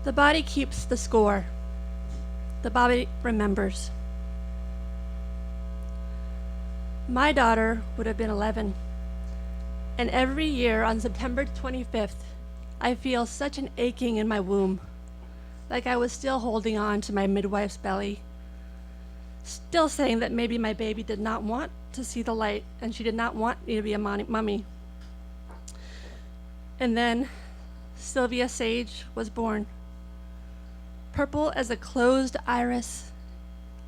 The body keeps the score. The body remembers. My daughter would have been 11, and every year on September 25th, I feel such an aching in my womb, like I was still holding on to my midwife's belly, still saying that maybe my baby did not want to see the light and she did not want me to be a mummy. And then Sylvia Sage was born. Purple as a closed iris,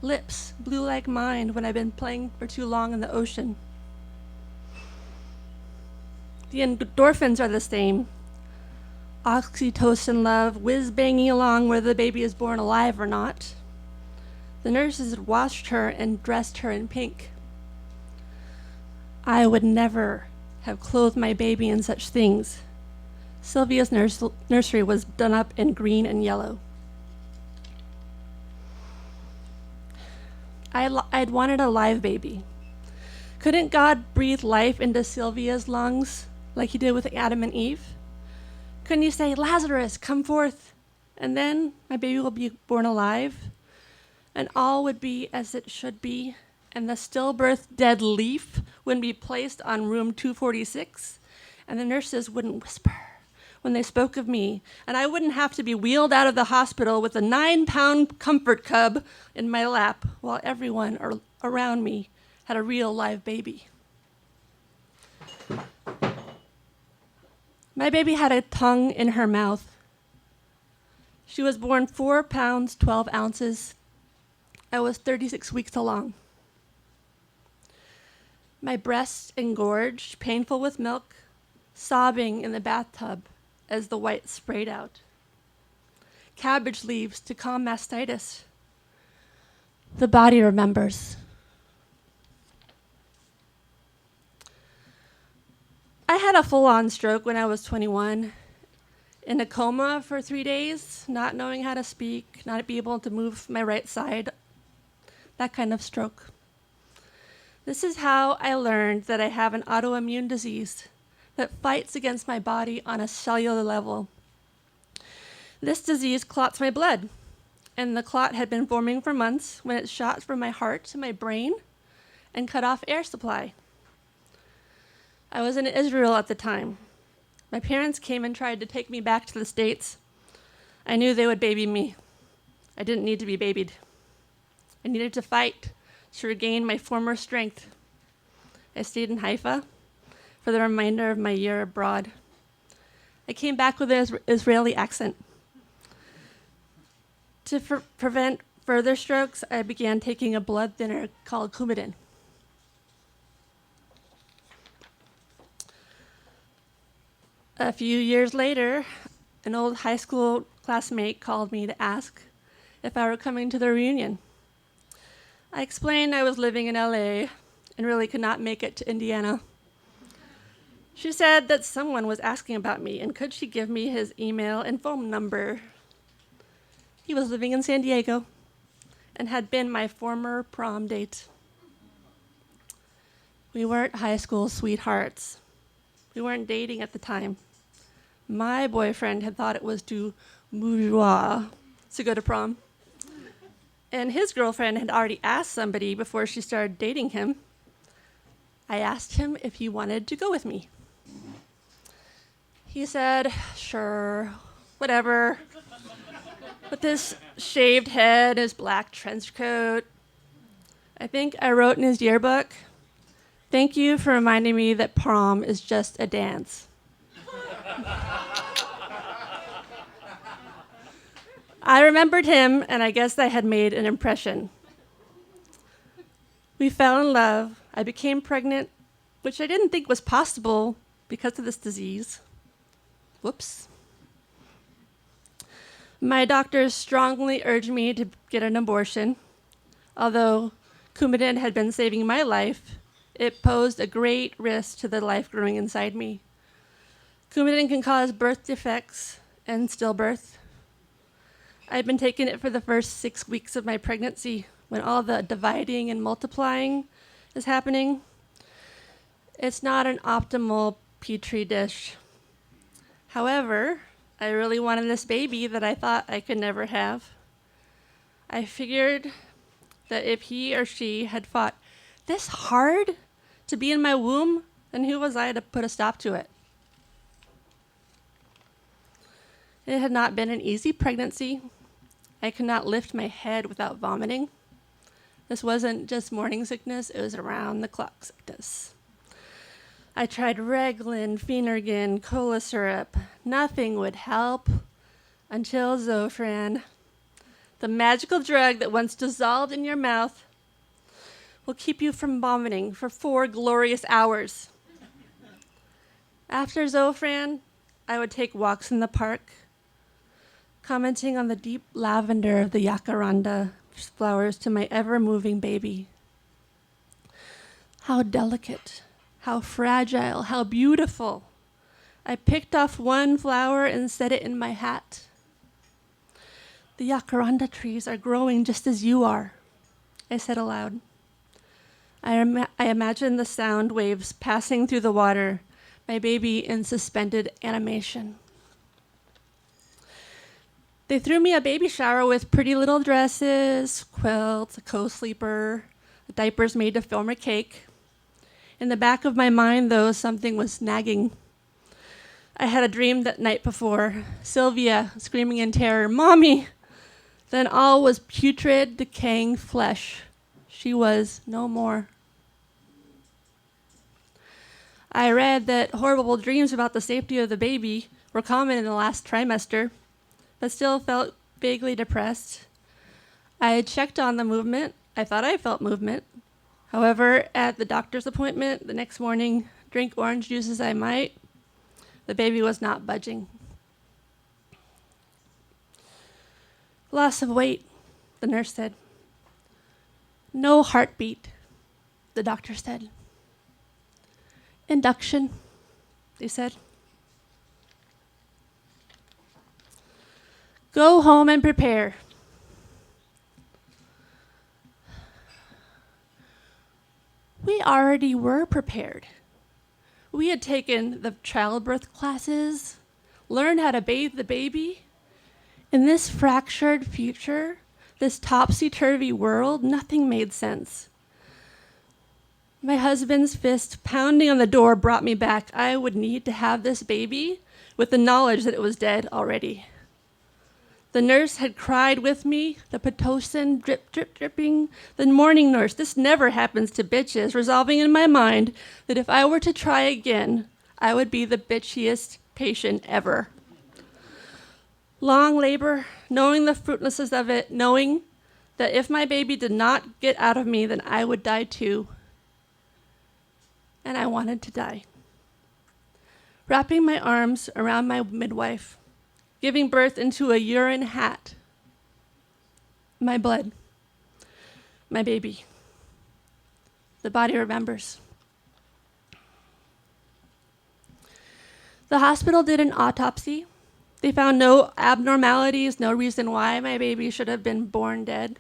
lips blue like mine when I've been playing for too long in the ocean. The endorphins are the same. Oxytocin love, whiz-banging along whether the baby is born alive or not. The nurses had washed her and dressed her in pink. I would never have clothed my baby in such things. Sylvia's nursery was done up in green and yellow. I'd wanted a live baby. Couldn't God breathe life into Sylvia's lungs like he did with Adam and Eve? Couldn't he say, Lazarus, come forth, and then my baby will be born alive, and all would be as it should be, and the stillbirth dead leaf wouldn't be placed on room 246, and the nurses wouldn't whisper when they spoke of me, and I wouldn't have to be wheeled out of the hospital with a 9-pound comfort cub in my lap while everyone around me had a real live baby. My baby had a tongue in her mouth. She was born 4 pounds, 12 ounces. I was 36 weeks along. My breasts engorged, painful with milk, sobbing in the bathtub as the white sprayed out. Cabbage leaves to calm mastitis. The body remembers. I had a full-on stroke when I was 21, in a coma for 3 days, not knowing how to speak, not be able to move my right side, that kind of stroke. This is how I learned that I have an autoimmune disease that fights against my body on a cellular level. This disease clots my blood, and the clot had been forming for months when it shot from my heart to my brain and cut off air supply. I was in Israel at the time. My parents came and tried to take me back to the States. I knew they would baby me. I didn't need to be babied. I needed to fight to regain my former strength. I stayed in Haifa for the remainder of my year abroad. I came back with an Israeli accent. To prevent further strokes, I began taking a blood thinner called Coumadin. A few years later, an old high school classmate called me to ask if I were coming to the reunion. I explained I was living in LA and really could not make it to Indiana. She said that someone was asking about me and could she give me his email and phone number. He was living in San Diego and had been my former prom date. We weren't high school sweethearts. We weren't dating at the time. My boyfriend had thought it was too bourgeois to go to prom. And his girlfriend had already asked somebody before she started dating him. I asked him if he wanted to go with me. He said, sure, whatever. With his shaved head, his black trench coat. I think I wrote in his yearbook, thank you for reminding me that prom is just a dance. I remembered him, and I guess I had made an impression. We fell in love. I became pregnant, which I didn't think was possible because of this disease. Whoops. My doctors strongly urged me to get an abortion. Although Coumadin had been saving my life, it posed a great risk to the life growing inside me. Coumadin can cause birth defects and stillbirth. I'd been taking it for the first 6 weeks of my pregnancy when all the dividing and multiplying is happening. It's not an optimal petri dish. However, I really wanted this baby that I thought I could never have. I figured that if he or she had fought this hard to be in my womb, then who was I to put a stop to it? It had not been an easy pregnancy. I could not lift my head without vomiting. This wasn't just morning sickness, it was around-the-clock sickness. I tried Reglan, Phenergan, cola syrup. Nothing would help until Zofran, the magical drug that once dissolved in your mouth will keep you from vomiting for 4 glorious hours. After Zofran, I would take walks in the park, commenting on the deep lavender of the jacaranda flowers to my ever-moving baby. How delicate, how fragile, how beautiful. I picked off one flower and set it in my hat. The jacaranda trees are growing just as you are, I said aloud. I imagined the sound waves passing through the water, my baby in suspended animation. They threw me a baby shower with pretty little dresses, quilts, a co-sleeper, diapers made to form a cake. In the back of my mind, though, something was nagging. I had a dream that night before, Sylvia screaming in terror, "Mommy!" Then all was putrid, decaying flesh. She was no more. I read that horrible dreams about the safety of the baby were common in the last trimester, but still felt vaguely depressed. I had checked on the movement. I thought I felt movement. However, at the doctor's appointment the next morning, drink orange juice as I might, the baby was not budging. Loss of weight, the nurse said. No heartbeat, the doctor said. Induction, they said. Go home and prepare. We already were prepared. We had taken the childbirth classes, learned how to bathe the baby. In this fractured future, this topsy-turvy world, nothing made sense. My husband's fist pounding on the door brought me back. I would need to have this baby with the knowledge that it was dead already. The nurse had cried with me, the Pitocin drip, drip, dripping. The morning nurse, this never happens to bitches, resolving in my mind that if I were to try again, I would be the bitchiest patient ever. Long labor, knowing the fruitlessness of it, knowing that if my baby did not get out of me, then I would die too. And I wanted to die. Wrapping my arms around my midwife, giving birth into a urine hat. My blood, my baby. The body remembers. The hospital did an autopsy. They found no abnormalities, no reason why my baby should have been born dead.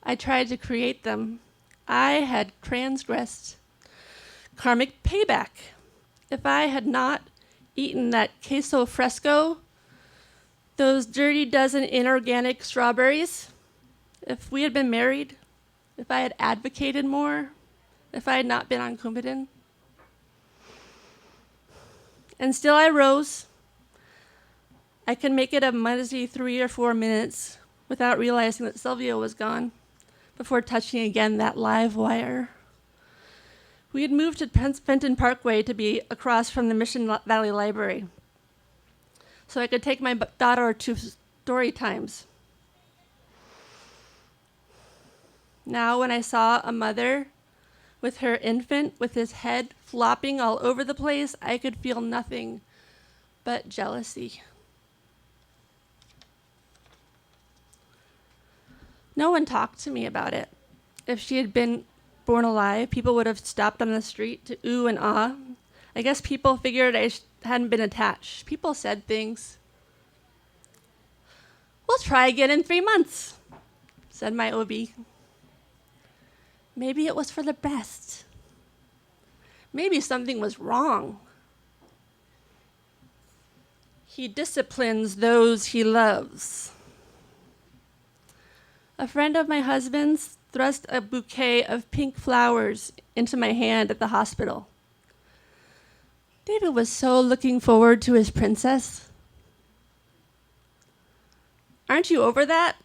I tried to create them. I had transgressed karmic payback. If I had not eaten that queso fresco, those dirty dozen inorganic strawberries, if we had been married, if I had advocated more, if I had not been on Coumadin. And still I rose. I could make it a muzzy 3 or 4 minutes without realizing that Sylvia was gone before touching again that live wire. We had moved to Fenton Parkway to be across from the Mission Valley Library, so I could take my daughter to story times. Now, when I saw a mother with her infant with his head flopping all over the place, I could feel nothing but jealousy. No one talked to me about it. If she had been born alive, people would have stopped on the street to ooh and ah. I guess people figured I hadn't been attached. People said things. We'll try again in 3 months, said my OB. Maybe it was for the best. Maybe something was wrong. He disciplines those he loves. A friend of my husband's thrust a bouquet of pink flowers into my hand at the hospital. David was so looking forward to his princess. Aren't you over that?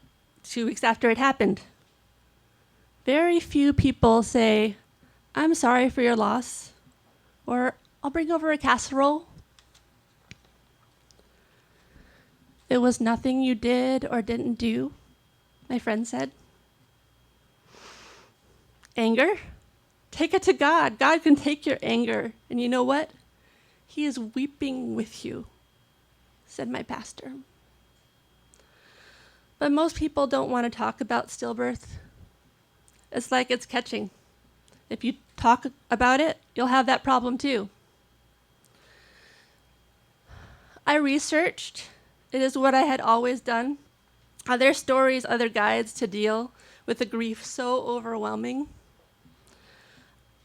2 weeks after it happened. Very few people say, I'm sorry for your loss, or I'll bring over a casserole. It was nothing you did or didn't do, my friend said. Anger? Take it to God. God can take your anger. And you know what? He is weeping with you, said my pastor. But most people don't want to talk about stillbirth. It's like it's catching. If you talk about it, you'll have that problem too. I researched. It is what I had always done. Other stories, other guides to deal with a grief so overwhelming.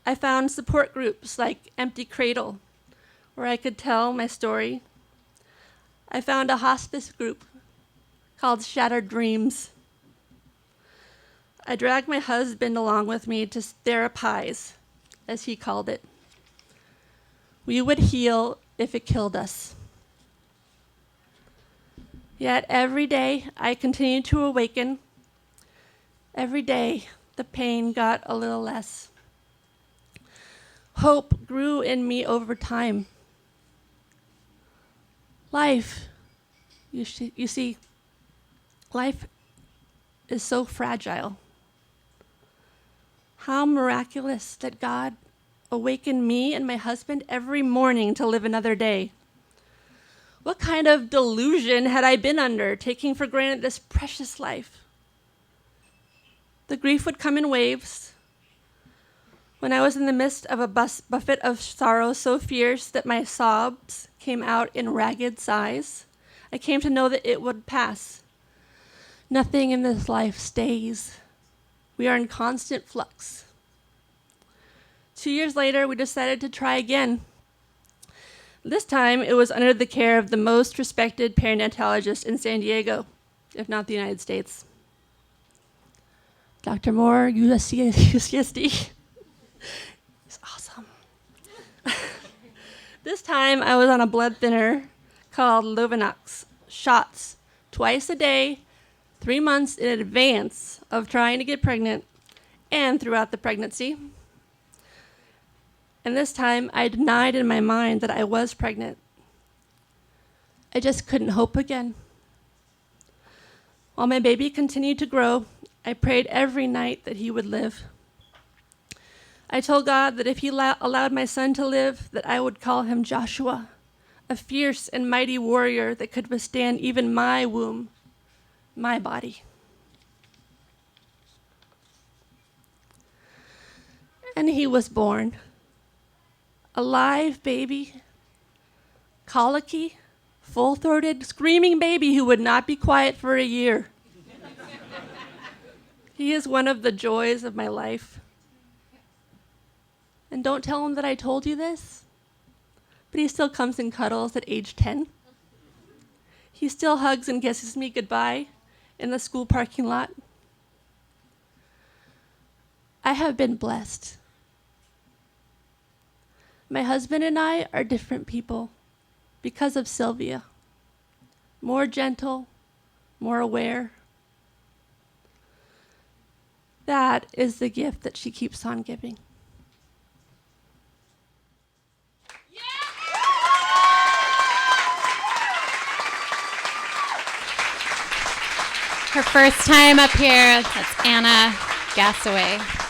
I found support groups like Empty Cradle, where I could tell my story. I found a hospice group called Shattered Dreams. I dragged my husband along with me to therapize, as he called it. We would heal if it killed us. Yet every day I continued to awaken. Every day the pain got a little less. Hope grew in me over time. Life, you see, life is so fragile. How miraculous that God awakened me and my husband every morning to live another day. What kind of delusion had I been under, taking for granted this precious life? The grief would come in waves. When I was in the midst of a buffet of sorrow so fierce that my sobs came out in ragged sighs, I came to know that it would pass. Nothing in this life stays. We are in constant flux. 2 years later, we decided to try again. This time, it was under the care of the most respected perinatologist in San Diego, if not the United States. Dr. Moore, UCSD. He's awesome. This time, I was on a blood thinner called Lovenox, shots, twice a day, 3 months in advance of trying to get pregnant and throughout the pregnancy. And this time, I denied in my mind that I was pregnant. I just couldn't hope again. While my baby continued to grow, I prayed every night that he would live. I told God that if he allowed my son to live, that I would call him Joshua, a fierce and mighty warrior that could withstand even my womb, my body. And he was born. A live baby, colicky, full-throated, screaming baby who would not be quiet for a year. He is one of the joys of my life. And don't tell him that I told you this, but he still comes and cuddles at age 10. He still hugs and kisses me goodbye in the school parking lot. I have been blessed. My husband and I are different people because of Sylvia. More gentle, more aware. That is the gift that she keeps on giving. Her first time up here, that's Anna Gasaway.